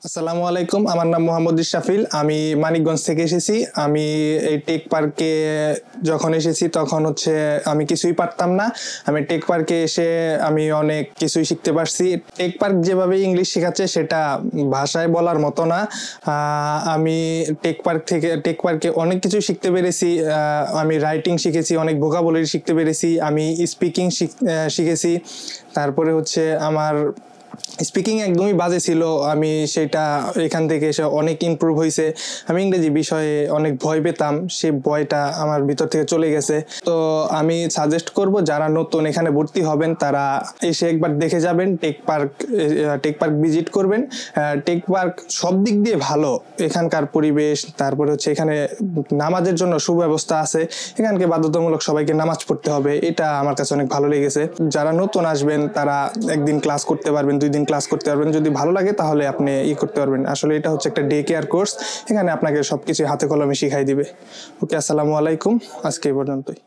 আসসালামু আলাইকুম, আমার নাম মোহাম্মদ ইশরাফিল। আমি মানিকগঞ্জ থেকে এসেছি। আমি এই টেক পার্কে যখন এসেছি তখন আমি কিছুই পারতাম না। আমি টেক পার্কে এসে আমি অনেক কিছুই শিখতে পারছি। টেক পার্ক যেভাবে ইংলিশ শেখাচ্ছে সেটা ভাষায় বলার মতো না। আমি টেক পার্কে অনেক কিছু শিখতে পেরেছি। আমি রাইটিং শিখেছি, অনেক ভোকাবুলারি শিখতে পেরেছি, আমি স্পিকিং শিখেছি। তারপরে আমার স্পিকিং একদমই বাজে ছিল, আমি সেটা এখান থেকে এসে অনেক ইমপ্রুভ হয়েছে। আমি ইংরেজি বিষয়ে অনেক ভয় পেতাম, সেই ভয়টা আমার ভিতর থেকে চলে গেছে। তো আমি সাজেস্ট করব যারা নতুন এখানে ভর্তি হবেন তারা এসে একবার দেখে যাবেন, টেক পার্ক ভিজিট করবেন। টেক পার্ক সব দিক দিয়ে ভালো, এখানকার পরিবেশ, তারপরে এখানে নামাজের জন্য সুব্যবস্থা আছে। এখানকে বাধ্যতামূলক সবাইকে নামাজ পড়তে হবে, এটা আমার কাছে অনেক ভালো লেগেছে। যারা নতুন আসবেন তারা একদিন ক্লাস করতে পারবেন, 2 দিন ক্লাস করতে পারবেন, যদি ভালো লাগে তাহলে আপনি করতে পারবেন। আসলে এটা একটা ডে কেয়ার কোর্স, এখানে আপনাকে সবকিছু হাতে কলমে শিখাই দিবে। ওকে, আসসালামু আলাইকুম, আজকে এই পর্যন্তই।